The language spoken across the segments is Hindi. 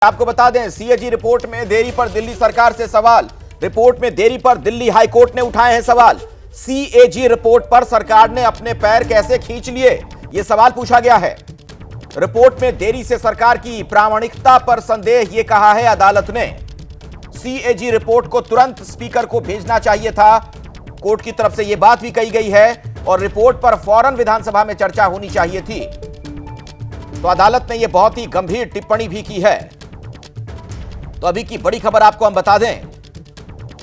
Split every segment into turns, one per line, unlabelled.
आपको बता दें, सीएजी रिपोर्ट में देरी पर दिल्ली सरकार से सवाल। रिपोर्ट में देरी पर दिल्ली हाईकोर्ट ने उठाए हैं सवाल। सीएजी रिपोर्ट पर सरकार ने अपने पैर कैसे खींच लिए, यह सवाल पूछा गया है। रिपोर्ट में देरी से सरकार की प्रामाणिकता पर संदेह, यह कहा है अदालत ने। सीएजी रिपोर्ट को तुरंत स्पीकर को भेजना चाहिए था, कोर्ट की तरफ से यह बात भी कही गई है, और रिपोर्ट पर फौरन विधानसभा में चर्चा होनी चाहिए थी। तो अदालत ने यह बहुत ही गंभीर टिप्पणी भी की है। तो अभी की बड़ी खबर आपको हम बता दें,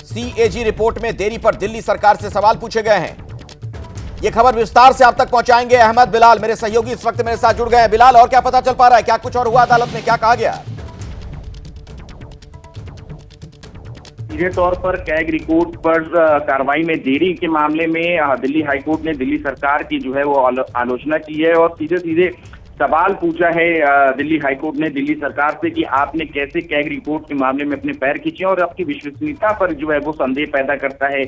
सीएजी रिपोर्ट में देरी पर दिल्ली सरकार से सवाल पूछे गए हैं। यह खबर विस्तार से आप तक पहुंचाएंगे अहमद बिलाल, मेरे सहयोगी इस वक्त मेरे साथ जुड़ गए हैं। बिलाल, और क्या पता चल पा रहा है, क्या कुछ और हुआ, अदालत में क्या कहा गया?
सीधे तौर पर कैग रिपोर्ट पर कार्रवाई में देरी के मामले में दिल्ली हाईकोर्ट ने दिल्ली सरकार की जो है वो आलोचना की है और सीधे सीधे सवाल पूछा है दिल्ली हाईकोर्ट ने दिल्ली सरकार से कि आपने कैसे कैग रिपोर्ट के मामले में अपने पैर खींचे, और आपकी विश्वसनीयता पर जो है वो संदेह पैदा करता है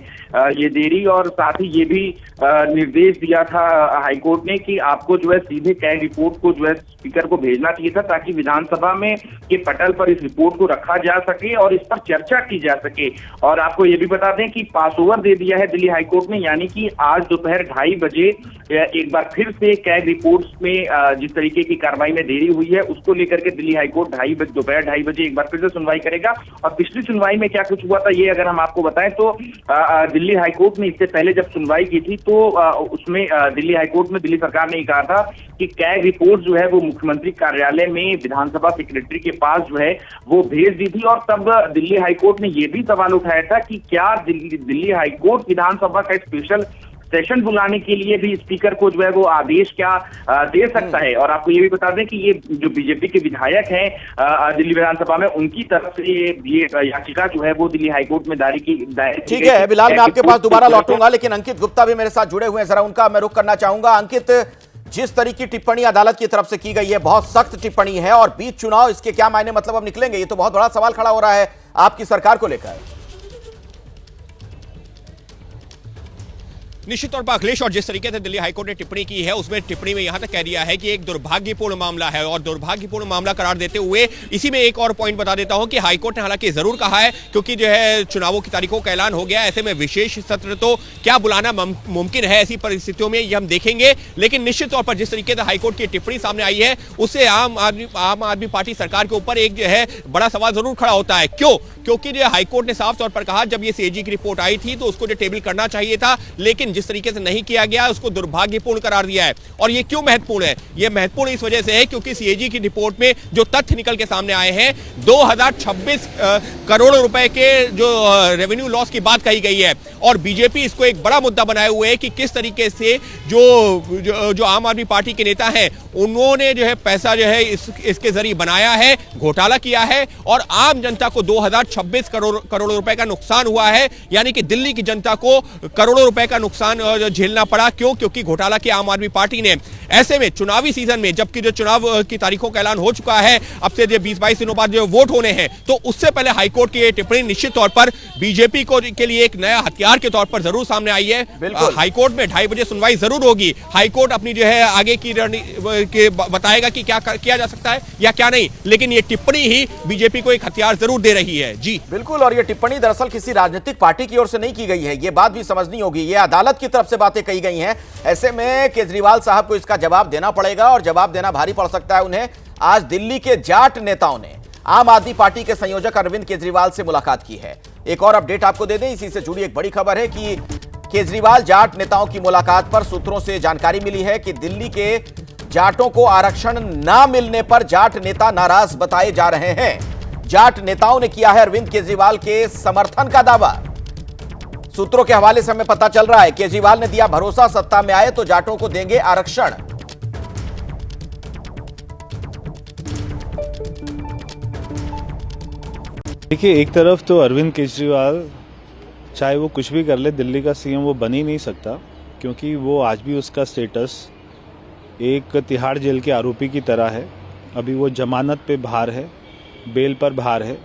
ये देरी। और साथ ही ये भी निर्देश दिया था हाईकोर्ट ने कि आपको जो है सीधे कैग रिपोर्ट को जो है स्पीकर को भेजना चाहिए था, ताकि विधानसभा में के पटल पर इस रिपोर्ट को रखा जा सके और इस पर चर्चा की जा सके। और आपको ये भी बता दें कि पास ओवर दे दिया है दिल्ली हाईकोर्ट ने, यानी कि आज दोपहर 2:30 बजे एक बार फिर से कैग रिपोर्ट्स में जिस तरीके की कार्रवाई में देरी हुई है उसको लेकर के दिल्ली हाईकोर्ट दोपहर 2:30 बजे एक बार फिर से सुनवाई करेगा। और पिछली सुनवाई में क्या कुछ हुआ था ये अगर हम आपको बताएं तो दिल्ली हाईकोर्ट ने इससे पहले जब सुनवाई की थी तो उसमें दिल्ली हाईकोर्ट में दिल्ली सरकार ने ये कहा था कि कैग रिपोर्ट जो है वो मुख्यमंत्री कार्यालय में विधानसभा सेक्रेटरी के पास जो है वो भेज दी थी। और तब दिल्ली हाईकोर्ट ने ये भी सवाल उठाया था कि क्या दिल्ली हाईकोर्ट विधानसभा का स्पेशल सेशन बुलाने के लिए भी स्पीकर को जो है वो आदेश क्या दे सकता है। और आपको ये भी बता दें कि ये जो बीजेपी के विधायक हैं दिल्ली विधानसभा में, उनकी तरफ से ये याचिका जो है वो दिल्ली हाईकोर्ट में दायर की।
ठीक है बिलाल, मैं आपके पास दोबारा लौटूंगा, लेकिन अंकित गुप्ता भी मेरे साथ जुड़े हुए हैं, जरा उनका मैं रुख करना चाहूंगा। अंकित, जिस तरह की टिप्पणी अदालत की तरफ से की गई है, बहुत सख्त टिप्पणी है, और बीच चुनाव, इसके क्या मायने मतलब अब निकलेंगे, ये तो बहुत बड़ा सवाल खड़ा हो रहा है आपकी सरकार को लेकर।
निश्चित तौर पर अखिलेश, और जिस तरीके से दिल्ली हाईकोर्ट ने टिप्पणी की है उसमें टिप्पणी में यहां तक कह दिया है कि एक दुर्भाग्यपूर्ण मामला है, और दुर्भाग्यपूर्ण मामला करार देते हुए इसी में एक और पॉइंट बता देता हूं कि हाईकोर्ट ने हालांकि जरूर कहा है, क्योंकि जो है चुनावों की तारीखों का ऐलान हो गया, ऐसे में विशेष सत्र तो क्या बुलाना मुमकिन है ऐसी परिस्थितियों में, ये हम देखेंगे। लेकिन निश्चित तौर पर जिस तरीके से हाईकोर्ट की टिप्पणी सामने आई है उससे आम आदमी पार्टी सरकार के ऊपर एक जो है बड़ा सवाल जरूर खड़ा होता है। क्यों? क्योंकि जो हाईकोर्ट ने साफ तौर पर कहा जब ये सीएजी की रिपोर्ट आई थी तो उसको जो टेबल करना चाहिए था, लेकिन जिस तरीके से नहीं किया गया उसको दुर्भाग्यपूर्ण करार दिया है। और ये क्यों महत्वपूर्ण है? ये महत्वपूर्ण इस वजह से है क्योंकि सीएजी की रिपोर्ट में जो तथ्य निकल के सामने आए हैं, 2026 करोड़ रुपए के जो रेवेन्यू लॉस की बात कही गई है, और बीजेपी इसको एक बड़ा मुद्दा बनाए हुए है कि किस तरीके से जो आम आदमी पार्टी के नेता हैं उन्होंने जो है पैसा जो है इसके जरिए बनाया है, घोटाला किया है, और आम जनता को 2026 करोड़ रुपए का नुकसान हुआ है। यानी कि दिल्ली की जनता को करोड़ों रुपए का नुकसान झेलना पड़ा। क्यों? क्योंकि घोटाला किया आम आदमी पार्टी ने। ऐसे में चुनावी सीजन में, जबकि जो चुनाव की तारीखों का ऐलान हो चुका है, अब से 20-22 दिनों बाद जो वोट होने हैं, तो उससे पहले हाईकोर्ट की टिप्पणी निश्चित तौर पर बीजेपी के लिए एक नया हथियार के तौर पर जरूर सामने आई है। हाईकोर्ट में 2:30 बजे सुनवाई जरूर होगी। हाईकोर्ट अपनी जो है आगे की बताएगा कि क्या किया जा सकता है या क्या नहीं, लेकिन ये टिप्पणी ही बीजेपी को एक हथियार जरूर दे रही है। जी
बिल्कुल, और ये टिप्पणी दरअसल किसी राजनीतिक पार्टी की ओर से नहीं की गई है, ये बात भी समझनी होगी। ये अदालत की तरफ से बातें कही गई हैं। ऐसे में केजरीवाल साहब को इसका जवाब देना पड़ेगा, और जवाब देना भारी पड़ सकता है उन्हें। आज दिल्ली के जाट नेताओं ने आम आदमी पार्टी के संयोजक अरविंद केजरीवाल से मुलाकात की है। एक और अपडेट आपको दे दें, इसी से जुड़ी एक बड़ी खबर है कि केजरीवाल जाट नेताओं की मुलाकात पर सूत्रों से जानकारी मिली है कि दिल्ली के जाटों को आरक्षण ना मिलने पर जाट नेता नाराज बताए जा रहे हैं। जाट नेताओं ने किया है अरविंद केजरीवाल के समर्थन का दावा। सूत्रों के हवाले से हमें पता चल रहा है केजरीवाल ने दिया भरोसा, सत्ता में आए तो जाटों को देंगे आरक्षण।
देखिए, एक तरफ तो अरविंद केजरीवाल चाहे वो कुछ भी कर ले, दिल्ली का सीएम वो बन ही नहीं सकता, क्योंकि वो आज भी उसका स्टेटस एक तिहाड़ जेल के आरोपी की तरह है। अभी वो जमानत पे बाहर है, बेल पर बाहर है,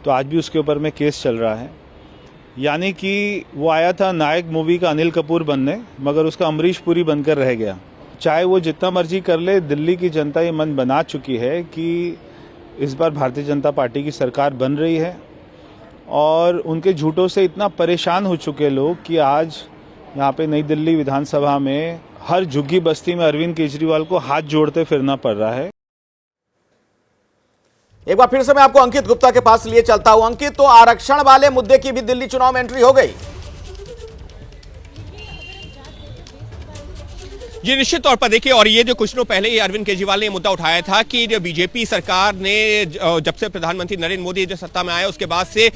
तो आज भी उसके ऊपर में केस चल रहा है। यानी कि वो आया था नायक मूवी का अनिल कपूर बनने, मगर उसका अमरीश पुरी बनकर रह गया। चाहे वो जितना मर्जी कर ले, दिल्ली की जनता ये मन बना चुकी है कि इस बार भारतीय जनता पार्टी की सरकार बन रही है और उनके झूठों से इतना परेशान हो चुके लोग कि आज यहाँ पे नई दिल्ली विधानसभा में हर झुग्गी बस्ती में अरविंद केजरीवाल को हाथ जोड़ते फिरना पड़ रहा है।
एक बार फिर से मैं आपको अंकित गुप्ता के पास लिए चलता हूं। अंकित, तो आरक्षण वाले मुद्दे की भी दिल्ली चुनाव में एंट्री हो गई।
जी निश्चित तौर पर देखिए, और ये जो कुछ दिनों पहले ही अरविंद केजरीवाल ने मुद्दा उठाया था कि जो बीजेपी सरकार ने जब से प्रधानमंत्री नरेंद्र मोदी जो सत्ता में आए उसके बाद से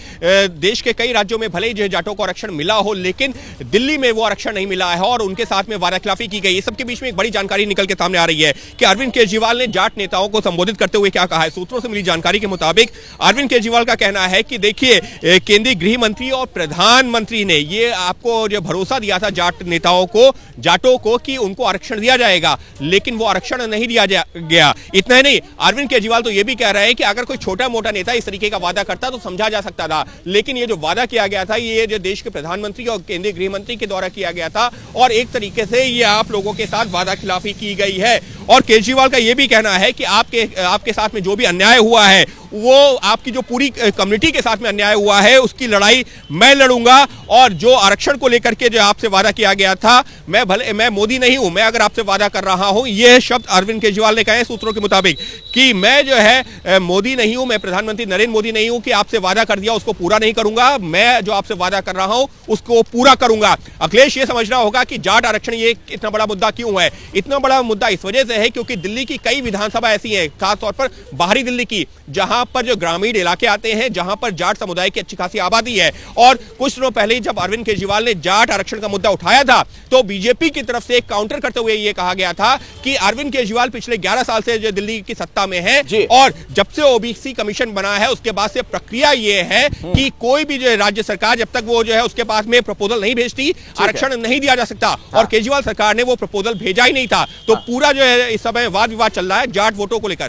देश के कई राज्यों में भले ही जो जाटों को आरक्षण मिला हो, लेकिन दिल्ली में वो आरक्षण नहीं मिला है और उनके साथ में वादाखिलाफी की गई। इस सबके बीच में एक बड़ी जानकारी निकल के सामने आ रही है कि अरविंद केजरीवाल ने जाट नेताओं को संबोधित करते हुए क्या कहा है। सूत्रों से मिली जानकारी के मुताबिक अरविंद केजरीवाल का कहना है कि देखिए, केंद्रीय गृह मंत्री और प्रधानमंत्री ने ये आपको जो भरोसा दिया था जाट नेताओं को, जाटों को, कि उनको आरक्षण दिया जाएगा, लेकिन वो आरक्षण नहीं दिया गया। इतना ही नहीं, अरविंद केजरीवाल तो ये भी कह रहे हैं कि अगर कोई छोटा मोटा नेता इस तरीके का वादा करता तो समझा जा सकता था, लेकिन ये जो वादा किया गया था ये जो देश के प्रधानमंत्री और केंद्रीय गृह मंत्री के द्वारा किया गया था और एक तरीके से ये आप लोगों के साथ वादा खिलाफी की गई है। और केजरीवाल का ये भी कहना है कि आपके साथ में जो भी अन्याय हुआ है, वो आपकी जो पूरी कम्युनिटी के साथ में अन्याय हुआ है उसकी लड़ाई मैं लड़ूंगा, और जो आरक्षण को लेकर के जो आपसे वादा किया गया था, मैं मोदी नहीं हूं, मैं अगर आपसे वादा कर रहा हूं, ये शब्द अरविंद केजरीवाल ने कहे सूत्रों के मुताबिक कि मैं जो है मोदी नहीं हूं, मैं प्रधानमंत्री नरेंद्र मोदी नहीं हूं कि आपसे वादा कर दिया उसको पूरा नहीं करूंगा, मैं जो आपसे वादा कर रहा हूं उसको पूरा करूंगा। अखिलेश, ये समझना होगा कि जाट आरक्षण ये इतना बड़ा मुद्दा क्यों है। इतना बड़ा मुद्दा इस वजह से है क्योंकि दिल्ली की कई विधानसभा ऐसी है, खासतौर पर बाहरी दिल्ली की, जहां पर जो ग्रामीण इलाके आते हैं, जहां पर जाट समुदाय की अच्छी खासी आबादी है। और कुछ दिनों पहले जब अरविंद केजरीवाल ने जाट आरक्षण का मुद्दा उठाया था तो बीजेपी की तरफ से काउंटर करते हुए यह कहा गया था कि अरविंद केजरीवाल पिछले 11 साल से जो दिल्ली की सत्ता में है और जब से ओबीसी कमीशन बना है उसके बाद से प्रक्रिया यह है कि कोई भी जो राज्य सरकार जब तक वो जो है उसके पास में प्रपोजल नहीं भेजती, आरक्षण नहीं दिया जा सकता। और केजरीवाल सरकार ने वो प्रपोजल भेजा ही नहीं था, तो पूरा जो है इस समय वाद विवाद चल रहा है जाट वोटों को लेकर।